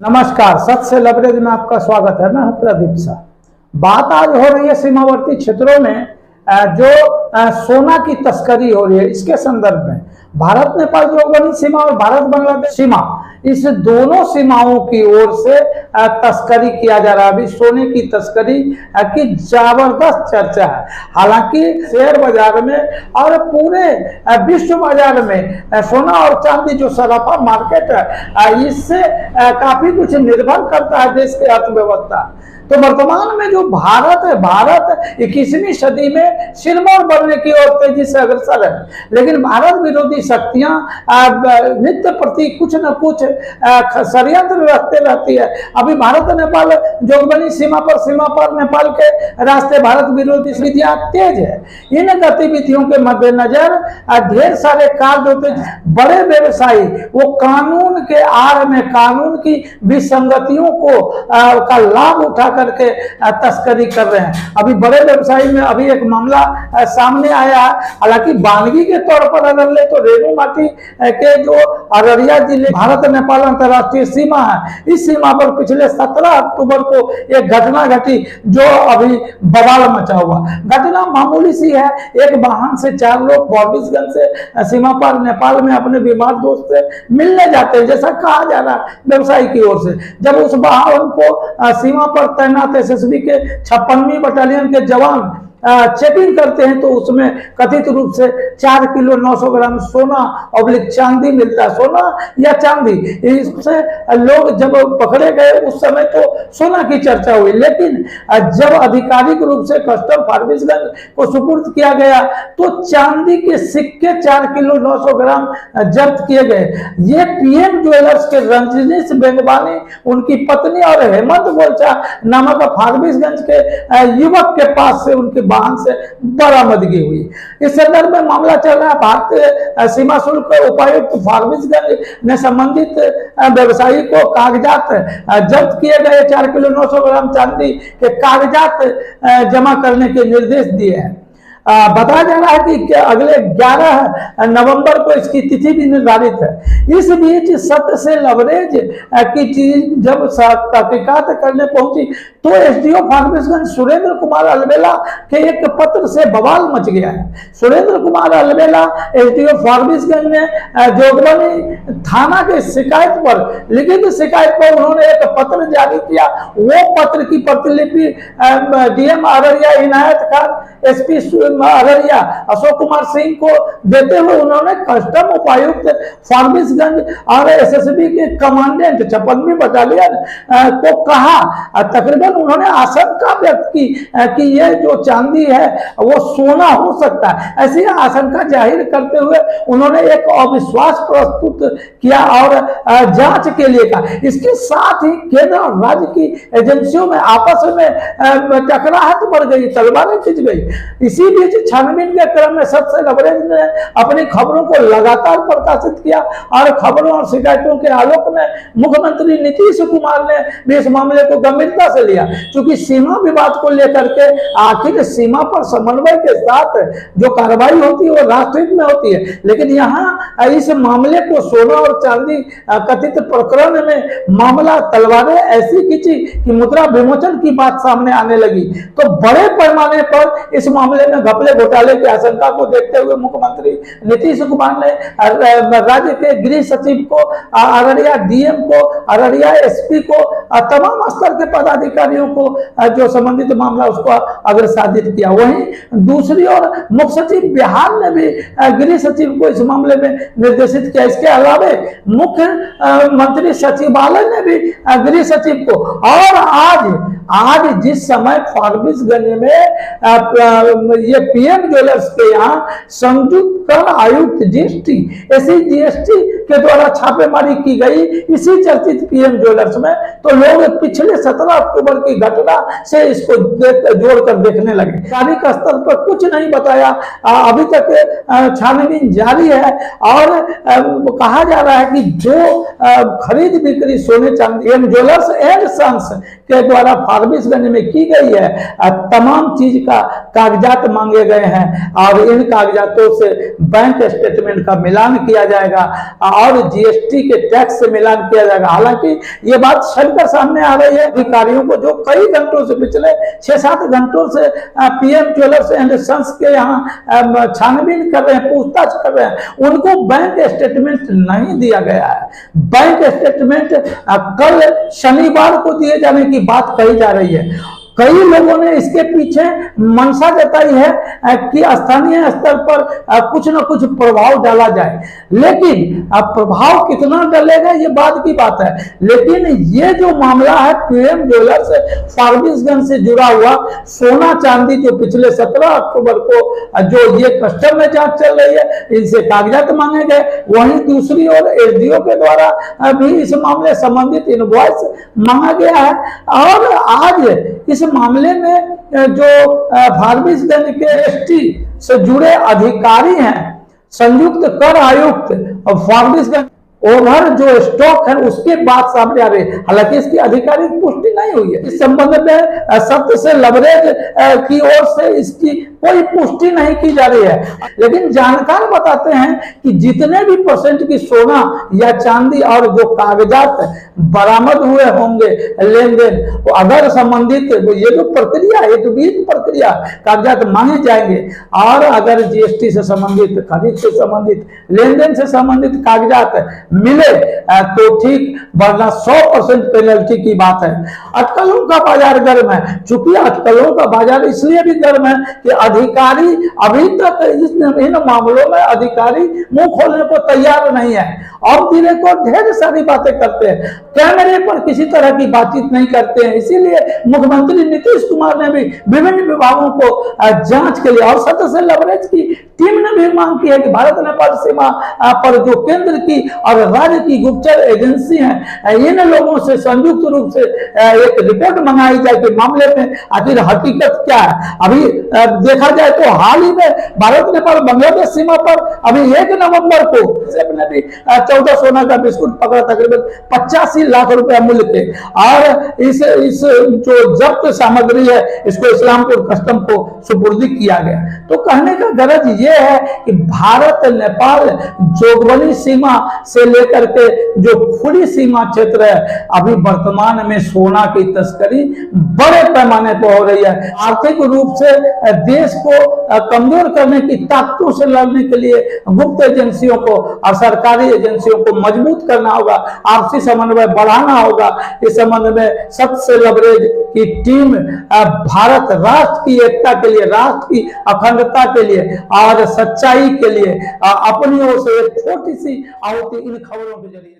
नमस्कार, सत से लबरेज में आपका स्वागत है। मैं हूं प्रदीप शाह। बात आज हो रही है सीमावर्ती क्षेत्रों में जो सोना की तस्करी हो रही है, इसके संदर्भ में भारत नेपाल जोगबनी सीमा और भारत बांग्लादेश सीमा, इस दोनों सीमाओं की ओर से तस्करी किया जा रहा है। अभी सोने की तस्करी की जबरदस्त चर्चा है। हालांकि शेयर बाजार में और पूरे विश्व बाजार में सोना और चांदी जो सराफा मार्केट है, इससे काफी कुछ निर्भर करता है देश की अर्थव्यवस्था। तो वर्तमान में जो भारत है, भारत 21वीं सदी में सिरमौर बनने की ओर तेजी से अग्रसर है, लेकिन भारत विरोधी शक्तियां नित्य प्रति कुछ न कुछ षड्यंत्र रखते रहती है। अभी भारत नेपाल जोगबनी सीमा पर नेपाल के रास्ते भारत विरोधी गतिविधियां तेज है। इन गतिविधियों के मद्देनजर ढेर सारे कार्य होते, बड़े व्यवसायी वो कानून के आड़ में कानून की विसंगतियों को का लाभ उठा करके तस्करी कर रहे हैं। अभी बड़े व्यवसायी में अभी एक मामला सामने आया है। हालांकि बानगी के तौर पर अगर ले तो रेणु माटी के जो अररिया जिले भारत नेपाल अंतर्राष्ट्रीय सीमा है, इस सीमा पर पिछले 17 अक्टूबर को एक घटना घटी जो अभी बवाल मचा हुआ। घटना मामूली सी है। एक वाहन से 4 लोग फॉरबिसगंज से सीमा पर नेपाल में अपने बीमार दोस्त से मिलने जाते हैं, जैसा कहा जा रहा है व्यवसायी की ओर से। जब उस वाहन को सीमा पर तैनात एसएसबी के 56वीं बटालियन के जवान चेकिंग करते हैं तो उसमें कथित रूप से 4 किलो 900 ग्राम सोना और चांदी मिलता है। सोना या चांदी, इससे लोग जब पकड़े गए उस समय तो सोना की चर्चा हुई, लेकिन जब आधिकारिक रूप से कस्टम फॉरबिसगंज को सुपुर्द किया गया तो चांदी के सिक्के 4 किलो 900 ग्राम जब्त किए गए। ये पीएम ज्वेलर्स के रंजनीश बेंगवानी, उनकी पत्नी और हेमंत गोलचा नामक फॉरबिसगंज के युवक के पास से उनके वाहन से बरामदगी हुई। इस संदर्भ में मामला चल रहा है। भारतीय सीमा शुल्क उपायुक्त फॉरबिसगंज ने संबंधित व्यवसायी को कागजात जब्त किए गए 4 किलो 900 ग्राम चांदी के कागजात जमा करने के निर्देश दिए हैं। बताया जा रहा है कि अगले 11 नवंबर को इसकी तिथि भी निर्धारित है। इस बीच सत्य से लवरेज की चीज जब तहकीकात करने पहुंची तो एसडीओ फॉरबिसगंज सुरेंद्र कुमार अलबेला के एक पत्र से बवाल मच गया है। सुरेंद्र कुमार अलबेला एसडीओ फॉरबिसगंज ने जोगबनी थाना के शिकायत पर, लिखित शिकायत पर उन्होंने एक पत्र जारी किया। वो पत्र की प्रतिलिपि डीएम अररिया इनायत खान, एसपी अररिया अशोक कुमार सिंह को देते हुए उन्होंने कस्टम उपायुक्त फॉरबिसगंज और एसएसबी के कमांडेंट 56वीं बटालियन को कहा। तकरीबन उन्होंने आशंका व्यक्त की कि यह जो चांदी है वो सोना हो सकता है। ऐसी आशंका जाहिर करते हुए उन्होंने एक अविश्वास प्रस्तुत किया और जांच के लिए कहा। इसके साथ ही केंद्र और राज्य की एजेंसियों में आपस में टकराहट बढ़ गई, तलवारें खिंच गई। इसी बीच छानबीन के क्रम में सबसे लबरेज ने अपनी खबरों को लगातार प्रकाशित किया और खबरों और शिकायतों के आलोक में मुख्यमंत्री नीतीश कुमार ने भी इस मामले को गंभीरता से लिया। क्योंकि सीमा विवाद को लेकर के आखिर सीमा पर समन्वय के साथ जो कार्रवाई होती है वो राष्ट्रहित में होती है, लेकिन यहाँ इस मामले को सोना और चांदी कथित प्रकरण में मामला तलवारें ऐसी खींची कि मुद्रा विमोचन की बात सामने आने लगी। तो बड़े पैमाने पर इस मामले में घपले घोटाले की आशंका को देखते हुए मुख्यमंत्री नीतीश कुमार ने राज्य के गृह सचिव को, अररिया डीएम को, अररिया एसपी को, तमाम स्तर के पदाधिकारियों को जो संबंधित मामला उसको अग्रसारित किया। वहीं दूसरी ओर मुख्य सचिव बिहार ने भी गृह सचिव को इस मामले में निर्देशित किया। इसके अलावा मुख्य मंत्री सचिवालय ने भी गृह सचिव को, और आज जिस समय फॉरबिसगंज में ये पीएम ज्वेलर्स के यहाँ संयुक्त आयुक्त जीएसटी एसजीएसटी के द्वारा छापेमारी की गई इसी चर्चित पीएम ज्वेलर्स में, तो लोग पिछले 17 अक्टूबर की घटना से इसको जोड़कर देखने लगे। तारीख स्तर पर कुछ नहीं बताया, अभी तक छानबीन जारी है और कहा जा रहा है कि जो खरीद बिक्री सोने चांदी ज्वेलर्स एंड सन्स के द्वारा फॉरबिसगंज में की गई है, तमाम चीज का कागजात मांगे गए हैं और इन कागजातों से बैंक स्टेटमेंट का मिलान किया जाएगा और जीएसटी के टैक्स से मिलान किया जाएगा। हालांकि ये बात चलकर सामने आ रही है अधिकारियों को, जो कई घंटों से, पिछले 6-7 घंटों से पीएम ज्वेलर्स एंड सन्स के यहाँ छानबीन कर रहे हैं, पूछताछ कर रहे हैं, उनको बैंक स्टेटमेंट नहीं दिया गया है। बैंक स्टेटमेंट कल शनिवार को दिए जाने की बात कही जा रही है। कई लोगों ने इसके पीछे मंशा जताई है कि स्थानीय स्तर पर कुछ न कुछ प्रभाव डाला जाए, लेकिन प्रभाव कितना डलेगा ये बात की बात है। लेकिन ये जो मामला है पीएम ज्वेलर्स फारबिसगंज से जुड़ा हुआ सोना चांदी, जो पिछले 17 अक्टूबर को जो ये कस्टम में जांच चल रही है, इनसे कागजात मांगे गए। वहीं दूसरी ओर एसडीओ के द्वारा भी इस मामले संबंधित इनवॉइस मांगा गया है। और आज इस मामले में जो फारबिसगंज के एसटी से जुड़े अधिकारी हैं, संयुक्त कर आयुक्त और फारबिसगंज ओवर जो स्टॉक है उसके बात सामने आ रही है। हालांकि इसकी आधिकारिक पुष्टि नहीं हुई है। इस संबंध में सत्य से लवरेज की ओर से इसकी कोई पुष्टि नहीं की जा रही है। लेकिन जानकार बताते हैं कि जितने भी % की सोना या चांदी और जो कागजात बरामद हुए होंगे लेन देन, अगर संबंधित ये जो प्रक्रिया है, तो विहित प्रक्रिया, कागजात मांगे जाएंगे और अगर जीएसटी से संबंधित, खरीद से संबंधित, लेन देन से संबंधित कागजात मिले तो ठीक, वरना 100% पेनल्टी की बात है। अटकलों का बाजार गर्म है। चूंकि अटकलों का बाजार इसलिए भी गर्म है कि अधिकारी अभी तक इन मामलों में अधिकारी मुंह खोलने को तैयार नहीं है और धीरे को ढेर सारी बातें करते हैं, कैमरे पर किसी तरह की बातचीत नहीं करते हैं। इसीलिए मुख्यमंत्री नीतीश कुमार ने भी विभिन्न विभागों को जांच के लिए और सत्य से लवरेज की टीम ने भी मांग की है कि भारत नेपाल सीमा पर जो केंद्र की और राज्य की गुप्तचर एजेंसी है, इन लोगों से संयुक्त रूप से एक रिपोर्ट मंगाई जाए कि मामले में आखिर हकीकत क्या है। अभी देखा जाए तो हाल ही में भारत नेपाल बांग्लादेश सीमा पर अभी 1 नवंबर को ने भी 14 सोना का बिस्कुट पकड़ा, तकरीबन 85 लाख रुपया मूल्य के। और इस जो जब्त सामग्री है इसको इस्लामपुर कस्टम को सुपुर्द किया गया। तो कहने का गरज ये है कि भारत नेपाल जोगबनी सीमा से लेकर के जो खुली सीमा क्षेत्र है, अभी वर्तमान में सोना की तस्करी बड़े पैमाने पर हो रही है। आर्थिक रूप से देश को कमजोर करने की ताकतों से लड़ने के लिए गुप्त एजेंसियों को और सरकारी एजेंसियों को मजबूत करना होगा, आपसी समन्वय बढ़ाना होगा। इस संबंध में सत्य से लवरेज की टीम भारत राष्ट्र की एकता के लिए, राष्ट्र की अखंडता के लिए और सच्चाई के लिए अपनी ओर से एक छोटी सी आहुति इन खबरों के जरिए